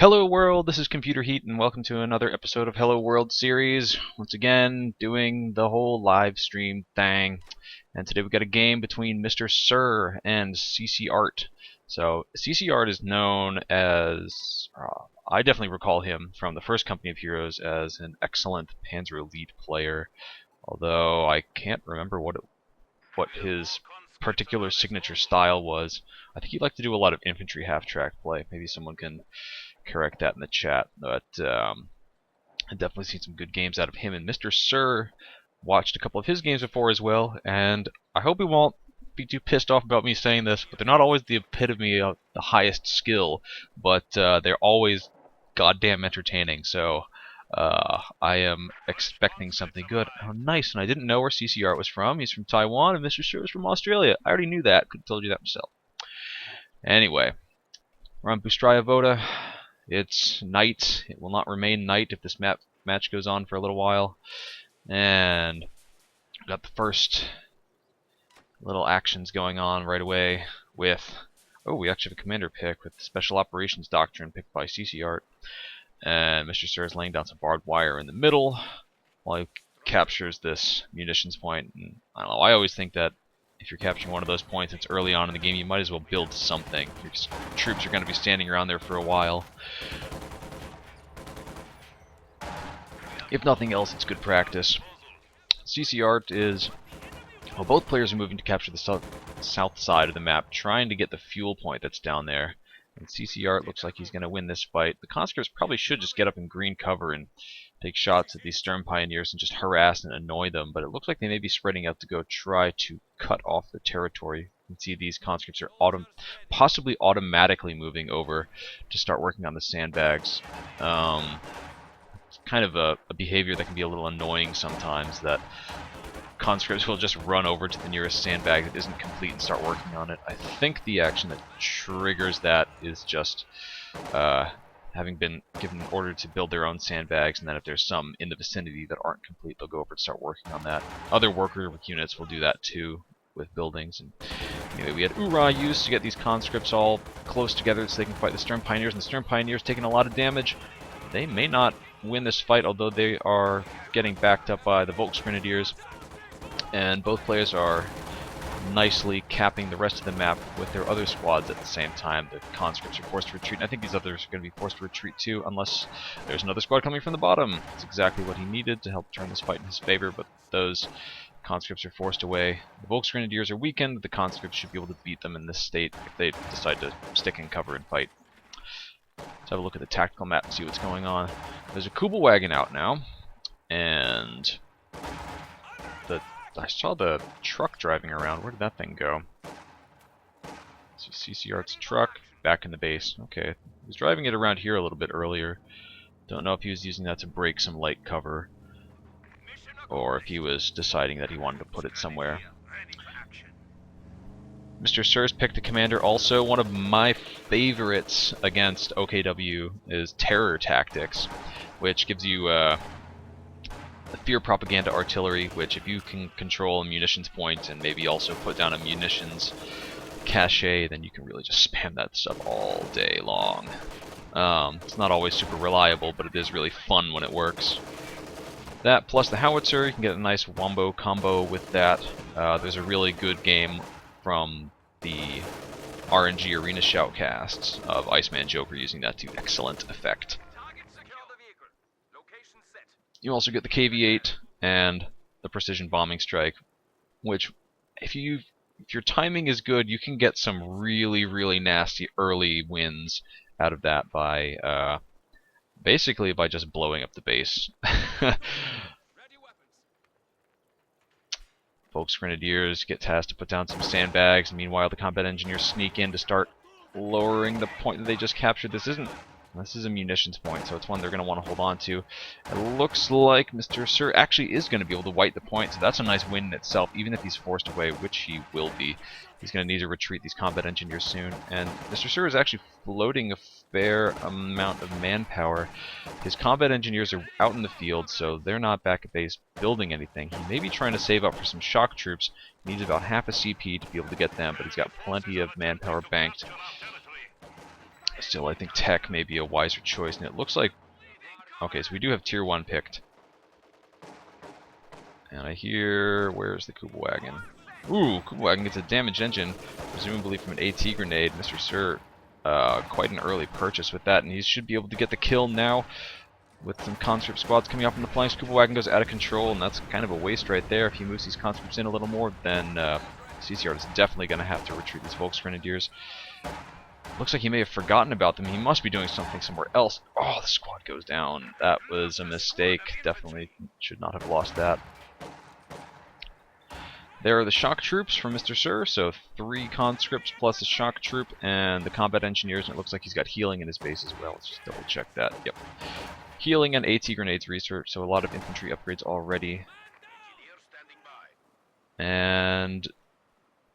Hello World, this is ComputerHeat and welcome to another episode of Hello World series. Once again, doing the whole live stream thing. And today we've got a game between MrSir and CcArtS. So CcArtS is known as, I definitely recall him from the first Company of Heroes as an excellent Panzer Elite player. Although I can't remember what his particular signature style was. I think he liked to do a lot of infantry half-track play. Maybe someone can correct that in the chat, but I've definitely seen some good games out of him. And MrSir watched a couple of his games before as well, and I hope he won't be too pissed off about me saying this, but they're not always the epitome of the highest skill, but they're always goddamn entertaining, so I am expecting something good. Oh, nice, and I didn't know where CcArtS was from. He's from Taiwan, and MrSir is from Australia. I already knew that. Could have told you that myself. Anyway, we're on Bustraya Voda. It's night. It will not remain night if this match goes on for a little while. And we got the first little actions going on right away with... Oh, we actually have a commander pick with the Special Operations Doctrine picked by CcArtS. And MrSir is laying down some barbed wire in the middle while he captures this munitions point. And I don't know, I always think that if you're capturing one of those points that's early on in the game, you might as well build something. Your troops are going to be standing around there for a while. If nothing else, it's good practice. CcArtS is... Well, both players are moving to capture the south side of the map, trying to get the fuel point that's down there. And CcArtS looks like he's going to win this fight. The conscripts probably should just get up in green cover and take shots at these stern pioneers and just harass and annoy them, but it looks like they may be spreading out to go try to cut off their territory. You can see these conscripts are possibly automatically moving over to start working on the sandbags. It's kind of a behavior that can be a little annoying sometimes, that conscripts will just run over to the nearest sandbag that isn't complete and start working on it. I think the action that triggers that is just having been given an order to build their own sandbags, and then if there's some in the vicinity that aren't complete, they'll go over and start working on that. Other worker units will do that too with buildings. And anyway, we had Ura used to get these conscripts all close together so they can fight the stern pioneers, and the stern pioneers taking a lot of damage. They may not win this fight, although they are getting backed up by the Volksgrenadiers. And both players are nicely capping the rest of the map with their other squads at the same time. The conscripts are forced to retreat, and I think these others are going to be forced to retreat too, unless there's another squad coming from the bottom. That's exactly what he needed to help turn this fight in his favor, but those conscripts are forced away. The Volksgrenadiers are weakened. The conscripts should be able to beat them in this state if they decide to stick in cover and fight. Let's have a look at the tactical map and see what's going on. There's a Kubel wagon out now, and I saw the truck driving around. Where did that thing go? So CcArtS truck back in the base. Okay, he was driving it around here a little bit earlier. Don't know if he was using that to break some light cover, or if he was deciding that he wanted to put it somewhere. MrSir's picked a commander. Also, one of my favorites against OKW is Terror Tactics, which gives you the fear propaganda artillery, which if you can control a munitions point and maybe also put down a munitions cache, then you can really just spam that stuff all day long. It's not always super reliable, but it is really fun when it works. That plus the howitzer, you can get a nice wombo combo with that. There's a really good game from the RNG Arena shoutcasts of Iceman Joker using that to excellent effect. You also get the KV-8 and the precision bombing strike, which if your timing is good, you can get some really nasty early wins out of that by basically by just blowing up the base. Volksgrenadiers get tasked to put down some sandbags, and meanwhile the combat engineers sneak in to start lowering the point that they just captured. This is a munitions point, so it's one they're going to want to hold on to. It looks like MrSir actually is going to be able to wipe the point, so that's a nice win in itself, even if he's forced away, which he will be. He's going to need to retreat these combat engineers soon, and MrSir is actually floating a fair amount of manpower. His combat engineers are out in the field, so they're not back at base building anything. He may be trying to save up for some shock troops. He needs about half a CP to be able to get them, but he's got plenty of manpower banked. Still, I think tech may be a wiser choice, and it looks like... Okay, so we do have Tier 1 picked. And I hear... Where's the Kuba Wagon? Ooh, Kuba Wagon gets a damaged engine, presumably from an AT grenade. MrSir, quite an early purchase with that, and he should be able to get the kill now. With some conscript squads coming up from the flanks, Kuba Wagon goes out of control, and that's kind of a waste right there. If he moves these conscripts in a little more, then CcArtS is definitely going to have to retreat these Volksgrenadiers. Looks like he may have forgotten about them. He must be doing something somewhere else. Oh, the squad goes down. That was a mistake. Definitely should not have lost that. There are the shock troops from MrSir, so 3 conscripts plus a shock troop, and the combat engineers, and it looks like he's got healing in his base as well. Let's just double check that. Yep. Healing and AT grenades research, so a lot of infantry upgrades already. And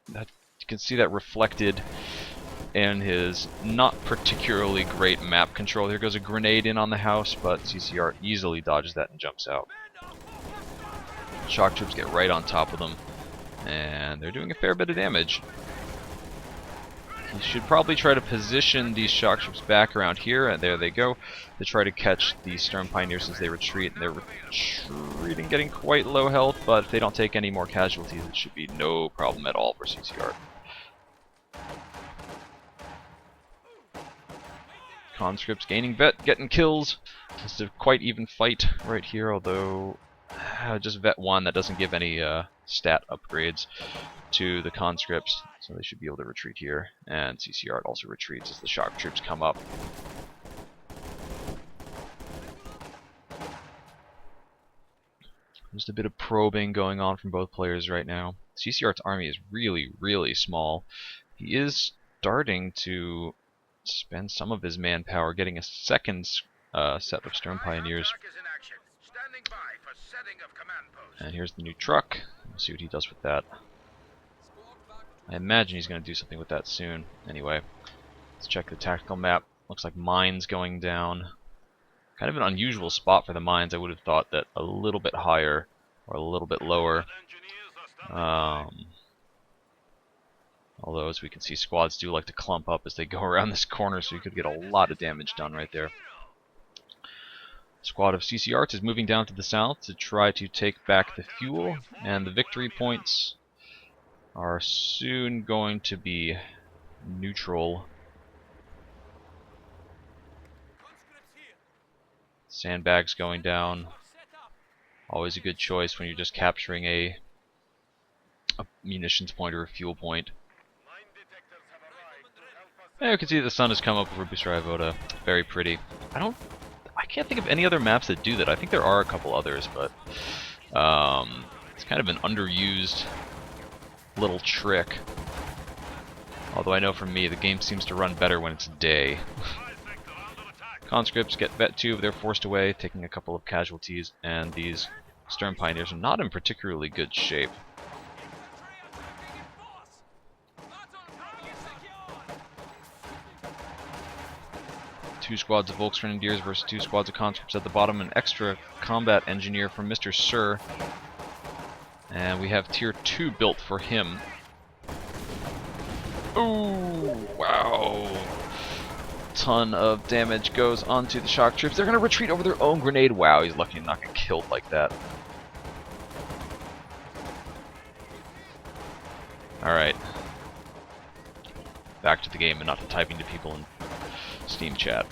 that, you can see that reflected in his not particularly great map control. Here goes a grenade in on the house, but CcArtS easily dodges that and jumps out. Shock troops get right on top of them, and they're doing a fair bit of damage. He should probably try to position these shock troops back around here, and there they go, to try to catch the Sturm Pioneers as they retreat. And they're retreating, getting quite low health, but if they don't take any more casualties, it should be no problem at all for CcArtS. Conscripts gaining vet, getting kills. It's a quite even fight right here, although just vet 1, that doesn't give any stat upgrades to the conscripts, so they should be able to retreat here. And CcArtS also retreats as the shock troops come up. Just a bit of probing going on from both players right now. CcArtS' army is really, really small. He is starting to spend some of his manpower getting a second set of Sturm Pioneers. And here's the new truck. We'll see what he does with that. I imagine he's going to do something with that soon. Anyway, let's check the tactical map. Looks like mines going down. Kind of an unusual spot for the mines. I would have thought that a little bit higher or a little bit lower. Although, as we can see, squads do like to clump up as they go around this corner, so you could get a lot of damage done right there. Squad of CcArtS is moving down to the south to try to take back the fuel, and the victory points are soon going to be neutral. Sandbags going down. Always a good choice when you're just capturing a munitions point or a fuel point. And you can see the sun has come up over Bystria Voda. Very pretty. I can't think of any other maps that do that. I think there are a couple others, but it's kind of an underused little trick. Although I know for me, the game seems to run better when it's day. Conscripts get vet 2, they're forced away, taking a couple of casualties, and these Sturm Pioneers are not in particularly good shape. Two squads of Volksgrenadiers versus 2 squads of conscripts at the bottom, an extra combat engineer from MrSir. And we have tier 2 built for him. Ooh, wow. Ton of damage goes onto the shock troops. They're going to retreat over their own grenade. Wow, he's lucky not get killed like that. Alright. Back to the game and not to typing to people in Steam chat.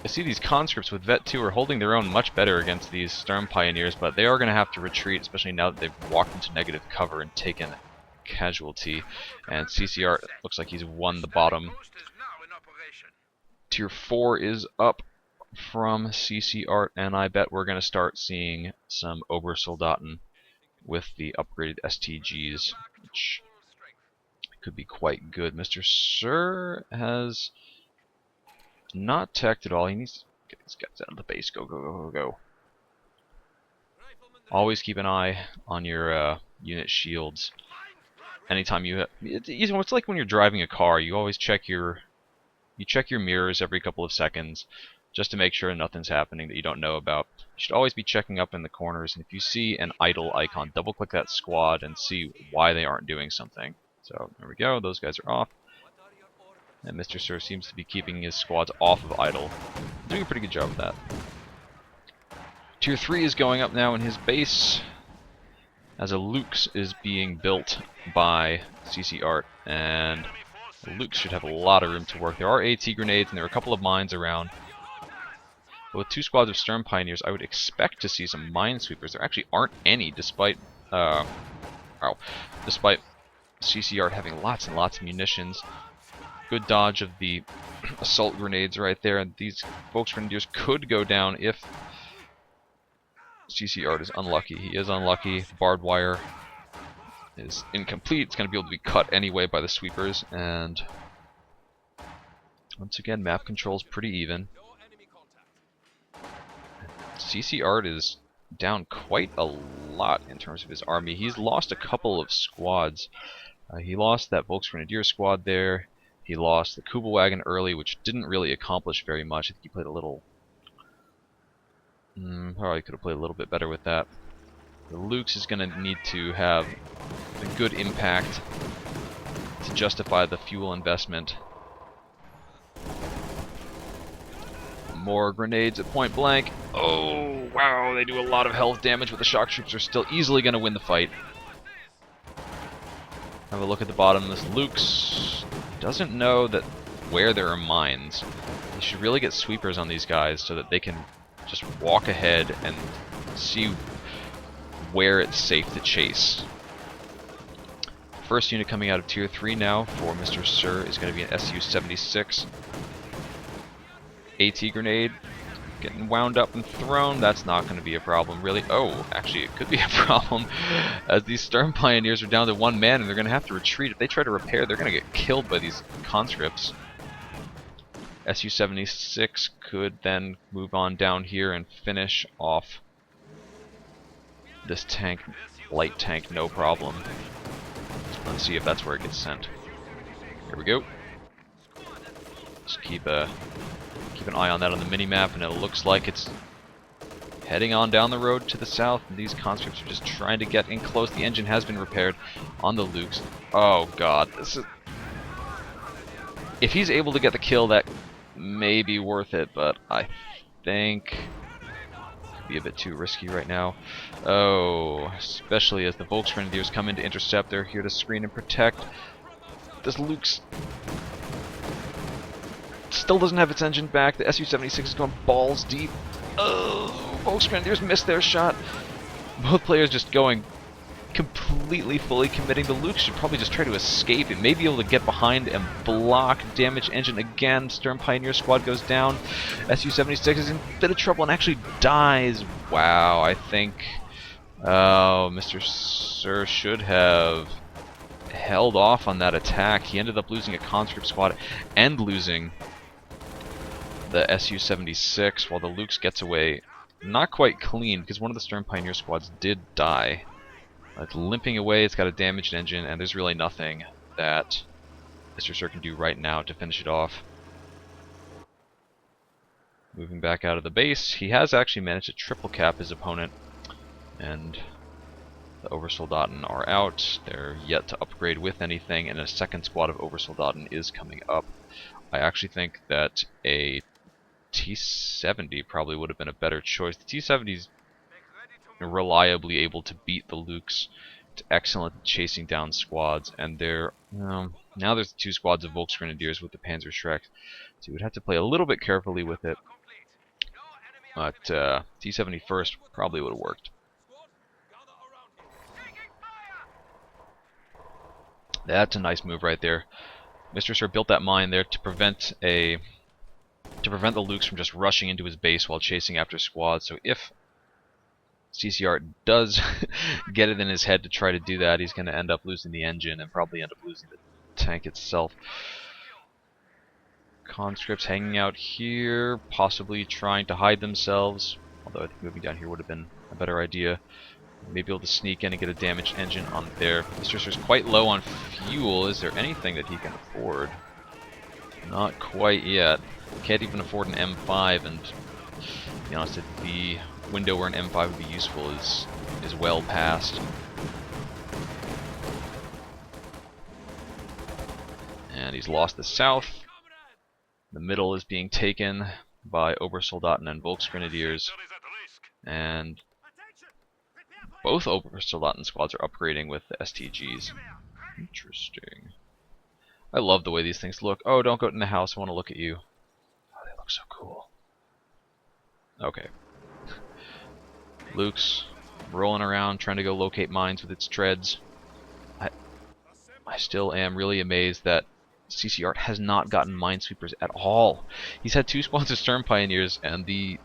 I see these conscripts with Vet 2 are holding their own much better against these Sturm Pioneers, but they are going to have to retreat, especially now that they've walked into negative cover and taken casualty. And CcArtS looks like he's won the bottom. Tier 4 is up from CcArtS, and I bet we're going to start seeing some Obersoldaten with the upgraded STGs, which could be quite good. MrSir has not teched at all. He needs to get these guys out of the base. Go, go, go, go, go. Always keep an eye on your unit shields. Anytime you have, it's like when you're driving a car. You always check your mirrors every couple of seconds. just to make sure nothing's happening that you don't know about. You should always be checking up in the corners, and if you see an idle icon, double-click that squad and see why they aren't doing something. So there we go, those guys are off. And MrSir seems to be keeping his squads off of idle. Doing a pretty good job of that. Tier 3 is going up now in his base, as a Lux is being built by CcArtS, and Lux should have a lot of room to work. There are AT grenades and there are a couple of mines around. But with 2 squads of Stern Pioneers, I would expect to see some minesweepers. There actually aren't any, despite CcArtS having lots and lots of munitions. Good dodge of the assault grenades right there, and these Volksgrenadiers could go down if CcArtS is unlucky. He is unlucky. The barbed wire is incomplete. It's going to be able to be cut anyway by the sweepers, and once again, map control's pretty even. CcArtS is down quite a lot in terms of his army. He's lost a couple of squads. He lost that Volksgrenadier squad there. He lost the Kubelwagen early, which didn't really accomplish very much. I think he played a little... probably could have played a little bit better with that. The Lux is going to need to have a good impact to justify the fuel investment. More grenades at point blank. Oh, wow, they do a lot of health damage, but the shock troops are still easily going to win the fight. Have a look at the bottom. This Lux doesn't know that where there are mines. You should really get sweepers on these guys so that they can just walk ahead and see where it's safe to chase. First unit coming out of Tier 3 now for MrSir is going to be an Su-76. AT grenade getting wound up and thrown. That's not going to be a problem, really. Oh, actually, it could be a problem, as these Stern Pioneers are down to 1 man and they're going to have to retreat. If they try to repair, they're going to get killed by these conscripts. Su-76 could then move on down here and finish off this tank, light tank, no problem. Let's see if that's where it gets sent. Here we go. Just keep an eye on that on the mini-map, and it looks like it's heading on down the road to the south, and these conscripts are just trying to get in close. The engine has been repaired on the Lux. Oh god, this is... If he's able to get the kill, that may be worth it, but I think it could be a bit too risky right now. Oh, especially as the Volksgrenadiers come in to intercept. They're here to screen and protect. This Lux still doesn't have its engine back. The Su-76 is going balls deep. Oh, Volksgrenadiers missed their shot. Both players just going completely fully committing. The Lux should probably just try to escape. It may be able to get behind and block damage engine again. Stern Pioneer squad goes down. Su-76 is in a bit of trouble and actually dies. Wow, I think MrSir should have held off on that attack. He ended up losing a conscript squad and losing the Su-76, while the Lux gets away not quite clean, because one of the Stern Pioneer squads did die. It's limping away, it's got a damaged engine, and there's really nothing that MrSir can do right now to finish it off. Moving back out of the base, he has actually managed to triple cap his opponent, and the Oversoldaten are out. They're yet to upgrade with anything, and a second squad of Oversoldaten is coming up. I actually think that a T-70 probably would have been a better choice. The T-70's reliably able to beat the Lux. It's excellent at chasing down squads, and they're now there's 2 squads of Volksgrenadiers with the Panzerschreck, so you would have to play a little bit carefully with it. But T-70 first probably would have worked. That's a nice move right there. MrSir built that mine there to prevent the Lux from just rushing into his base while chasing after squads. So if CcArtS does get it in his head to try to do that, he's going to end up losing the engine and probably end up losing the tank itself. Conscripts hanging out here, possibly trying to hide themselves, although I think moving down here would have been a better idea. Maybe able to sneak in and get a damaged engine on there. MrSir's quite low on fuel. Is there anything that he can afford? Not quite yet. Can't even afford an M5, and to be honest, the window where an M5 would be useful is well past. And he's lost the south. The middle is being taken by Obersoldaten and Volksgrenadiers, and both Obersoldaten squads are upgrading with the STGs. Interesting. I love the way these things look. Oh, don't go in the house, I want to look at you. Oh, they look so cool. Okay. Luke's rolling around trying to go locate mines with its treads. I still am really amazed that CcArtS has not gotten minesweepers at all. He's had 2 squads of Storm Pioneers, and the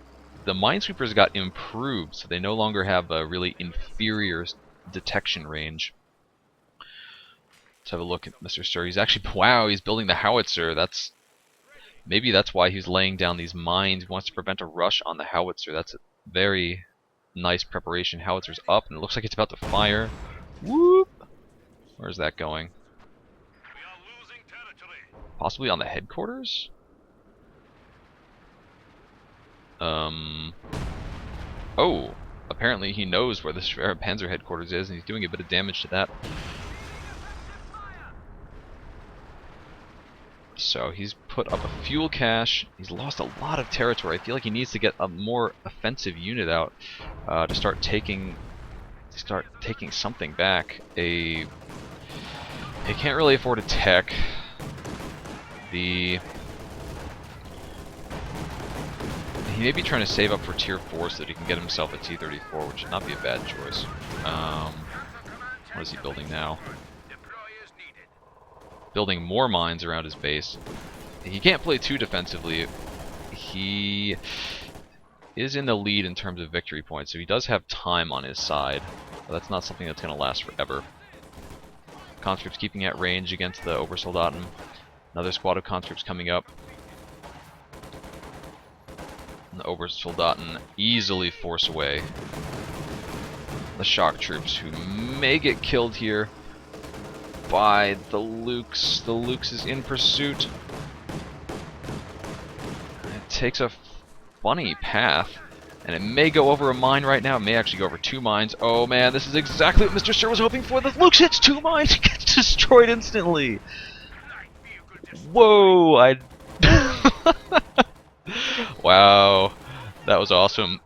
minesweepers got improved, so they no longer have a really inferior detection range. Let's have a look at MrSir. He's actually, wow, he's building the howitzer. Maybe that's why he's laying down these mines. He wants to prevent a rush on the howitzer. That's a very nice preparation. Howitzer's up, and it looks like it's about to fire. Whoop! Where's that going? Possibly on the headquarters? Oh, apparently he knows where the Schwerer Panzer headquarters is, and he's doing a bit of damage to that. So he's put up a fuel cache. He's lost a lot of territory. I feel like he needs to get a more offensive unit out to start taking something back. He can't really afford a tech. He may be trying to save up for tier 4 so that he can get himself a T-34, which should not be a bad choice. What is he building now? Building more mines around his base. He can't play too defensively. He is in the lead in terms of victory points, so he does have time on his side. But that's not something that's going to last forever. Conscripts keeping at range against the Obersoldaten. Another squad of conscripts coming up. And the Obersoldaten easily force away the shock troops, who may get killed here by the Lukes. The Lukes is in pursuit. It takes a funny path, and it may go over a mine right now. It may actually go over 2 mines. Oh man, this is exactly what MrSir was hoping for. The Lukes hits 2 mines, he gets destroyed instantly. Whoa, wow, that was awesome.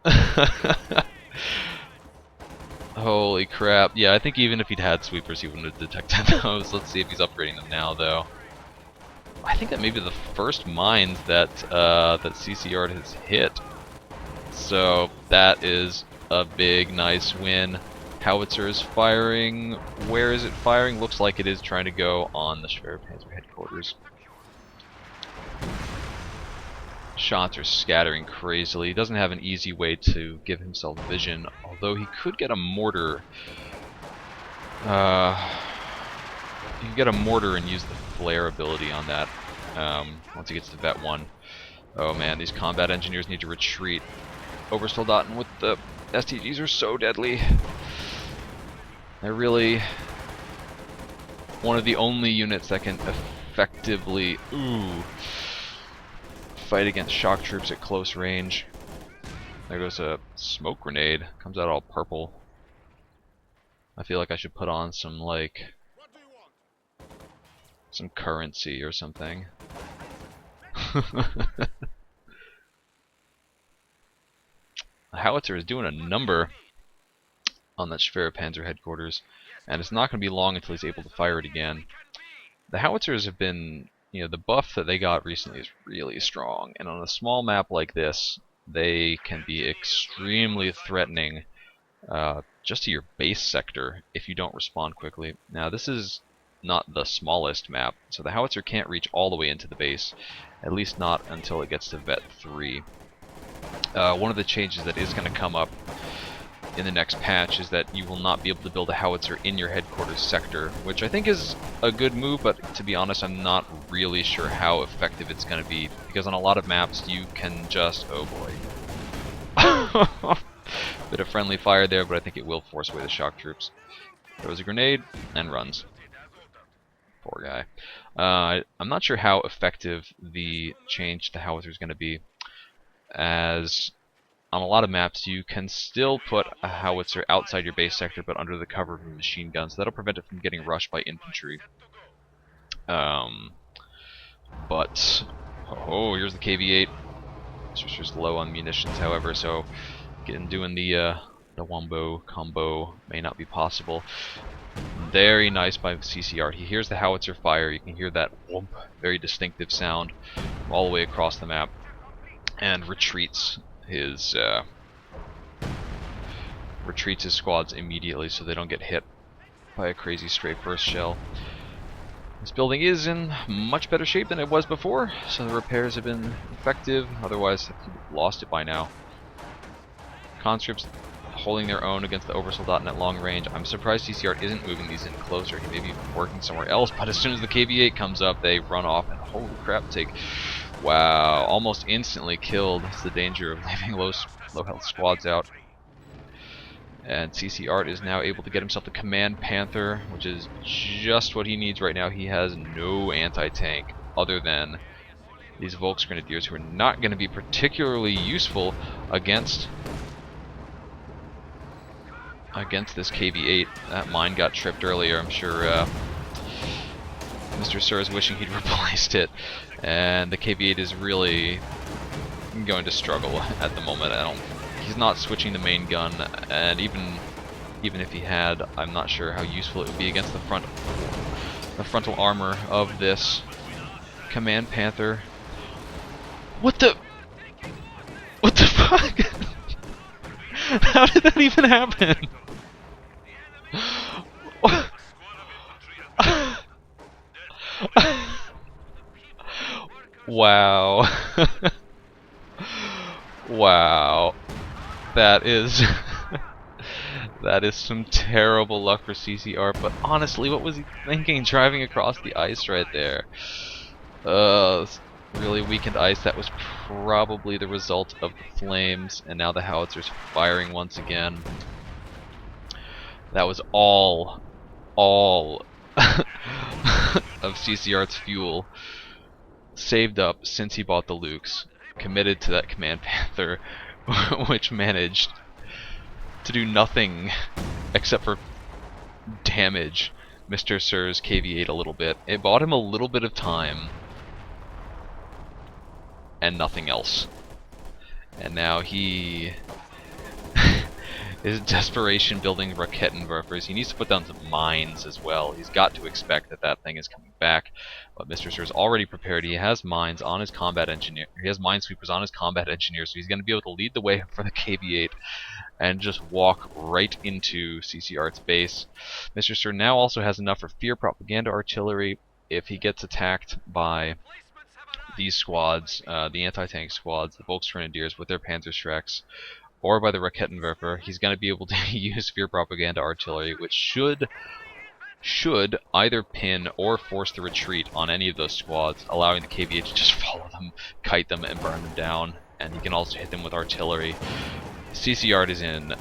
Holy crap. Yeah, I think even if he'd had sweepers, he wouldn't have detected those. Let's see if he's upgrading them now, though. I think that may be the first mines that CcArtS has hit. So that is a big, nice win. Howitzer is firing. Where is it firing? Looks like it is trying to go on the Schwerer Panzer headquarters. Shots are scattering crazily. He doesn't have an easy way to give himself vision, although he could get a mortar. He can get a mortar and use the flare ability on that once he gets to Vet 1. Oh man, these combat engineers need to retreat. Obersoldaten with the STGs are so deadly. They're really one of the only units that can effectively fight against shock troops at close range. There goes a smoke grenade. Comes out all purple. I feel like I should put on some, like, some currency or something. The howitzer is doing a number on that Schwerer Panzer headquarters, and it's not going to be long until he's able to fire it again. The howitzers have been, you know, the buff that they got recently is really strong, and on a small map like this, they can be extremely threatening just to your base sector if you don't respond quickly. Now, this is not the smallest map, so the howitzer can't reach all the way into the base, at least not until it gets to Vet 3. One of the changes that is going to come up in the next patch is that you will not be able to build a howitzer in your headquarters sector, which I think is a good move, but to be honest, I'm not really sure how effective it's going to be, because on a lot of maps you can just, oh boy. Bit of friendly fire there, but I think it will force away the shock troops. Throws a grenade and runs. Poor guy. I'm not sure how effective the change to howitzer is going to be, as on a lot of maps you can still put a howitzer outside your base sector but under the cover of a machine gun, so that'll prevent it from getting rushed by infantry. But oh, here's the KV-8. It's just low on munitions, however, so doing the wombo combo may not be possible. Very nice by CcArtS. He hears the howitzer fire. You can hear that whoomp, very distinctive sound all the way across the map, and retreats his squads immediately so they don't get hit by a crazy stray first shell. This building is in much better shape than it was before, so the repairs have been effective. Otherwise, I think we've lost it by now. Conscripts holding their own against the Oversold.net at long range. I'm surprised CcArtS isn't moving these in closer. He may be working somewhere else, but as soon as the KV-8 comes up, they run off and holy crap, wow, almost instantly killed. It's the danger of leaving low health squads out. And CcArtS is now able to get himself the Command Panther, which is just what he needs right now. He has no anti-tank other than these Volksgrenadiers, who are not going to be particularly useful against this KV-8. That mine got tripped earlier. I'm sure MrSir is wishing he'd replaced it. And the KV-8 is really going to struggle at the moment. He's not switching the main gun, and even if he had, I'm not sure how useful it would be against the frontal armor of this Command Panther. What the fuck? How did that even happen? Wow. Wow. That is that is some terrible luck for CcArtS, but honestly, what was he thinking driving across the ice right there? Really weakened ice. That was probably the result of the flames, and now the howitzer's firing once again. That was all of CcArtS' fuel saved up since he bought the Lukes, committed to that Command Panther, which managed to do nothing except for damage MrSir's KV-8 a little bit. It bought him a little bit of time and nothing else. And now he is desperation building Rakettenwerfers. He needs to put down some mines as well. He's got to expect that that thing is coming back. But MrSir is already prepared. He has mines on his combat engineer. He has minesweepers on his combat engineer, so he's going to be able to lead the way for the KV-8 and just walk right into CcArtS' base. MrSir now also has enough for fear propaganda artillery if he gets attacked by these squads, the anti-tank squads, the Volksgrenadiers with their Panzerschrecks, or by the Rakettenwerfer. He's going to be able to use fear propaganda artillery, which should either pin or force the retreat on any of those squads, allowing the KVH to just follow them, kite them, and burn them down. And he can also hit them with artillery. CcArtS is in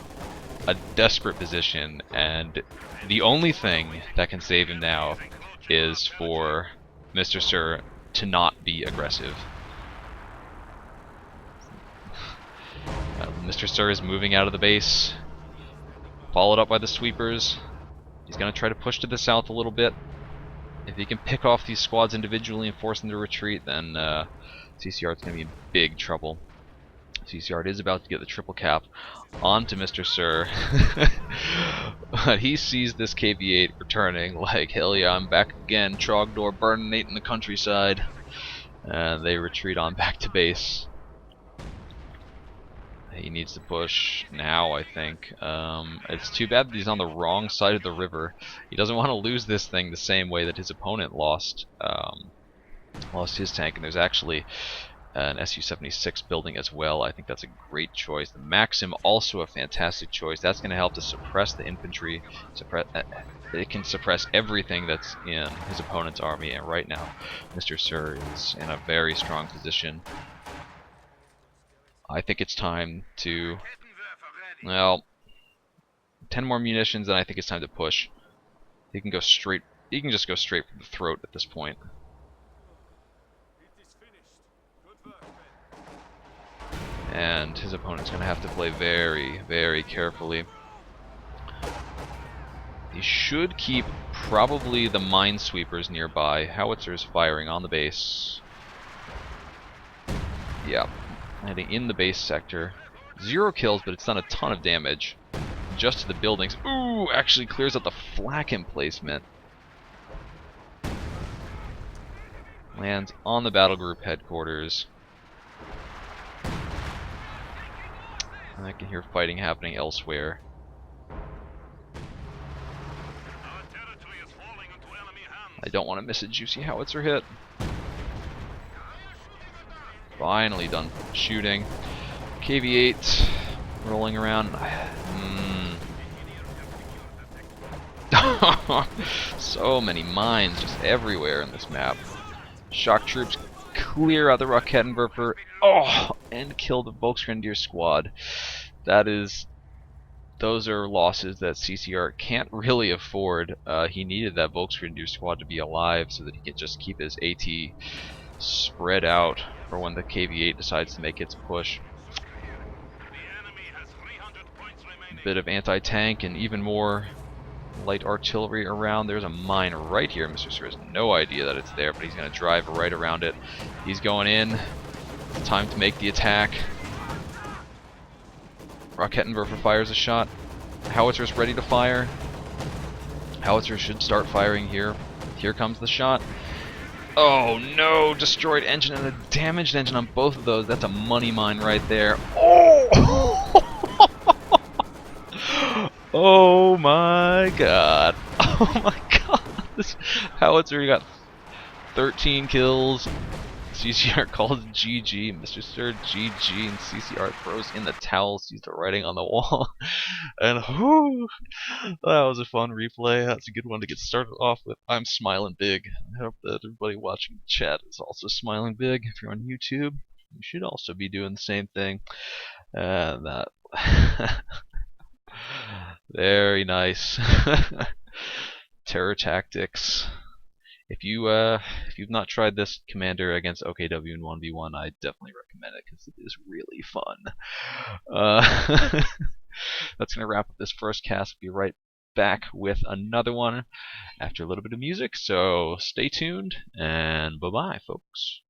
a desperate position, and the only thing that can save him now is for MrSir to not be aggressive. MrSir is moving out of the base, followed up by the sweepers. He's going to try to push to the south a little bit. If he can pick off these squads individually and force them to retreat, then CcArtS is going to be in big trouble. CcArtS is about to get the triple cap onto MrSir. But he sees this KV-8 returning like, hell yeah, I'm back again, Trogdor burning the countryside. And they retreat on back to base. He needs to push now, I think. It's too bad that he's on the wrong side of the river. He doesn't want to lose this thing the same way that his opponent lost his tank. And there's actually an Su-76 building as well. I think that's a great choice. The Maxim, also a fantastic choice. That's going to help to suppress the infantry. It can suppress everything that's in his opponent's army. And right now, MrSir is in a very strong position. I think it's time to, well, 10 more munitions, and I think it's time to push. He can go straight He can just go straight for the throat at this point. And his opponent's going to have to play very, very carefully. He should keep probably the minesweepers nearby. Howitzers firing on the base. Yeah, heading in the base sector. 0 kills, but it's done a ton of damage. Just to the buildings. Ooh, actually clears out the flak emplacement. Lands on the battle group headquarters. And I can hear fighting happening elsewhere. I don't want to miss a juicy howitzer hit. Finally done shooting. KV-8 rolling around. So many mines just everywhere in this map. Shock troops clear out the Raketenwerfer. Oh, and kill the Volksgrenadier squad. Those are losses that CcArtS can't really afford. He needed that Volksgrenadier squad to be alive so that he could just keep his AT spread out for when the KV-8 decides to make its push. A bit of anti-tank and even more light artillery around. There's a mine right here. MrSir has no idea that it's there, but he's going to drive right around it. He's going in. It's time to make the attack. Raketenwerfer fires a shot. Howitzer's ready to fire. Howitzer should start firing here. Here comes the shot. Oh no! Destroyed engine and a damaged engine on both of those. That's a money mine right there. Oh! Oh my god. Oh my god. This howitzer got 13 kills. CcArtS calls GG. MrSir GG. And CcArtS throws in the towel, sees the writing on the wall. And whoo, that was a fun replay. That's a good one to get started off with. I'm smiling big. I hope that everybody watching the chat is also smiling big. If you're on YouTube, you should also be doing the same thing. That very nice. Terror tactics. If you've not tried this commander against OKW in 1v1, I definitely recommend it because it is really fun. That's gonna wrap up this first cast. Be right back with another one after a little bit of music. So stay tuned and bye bye, folks.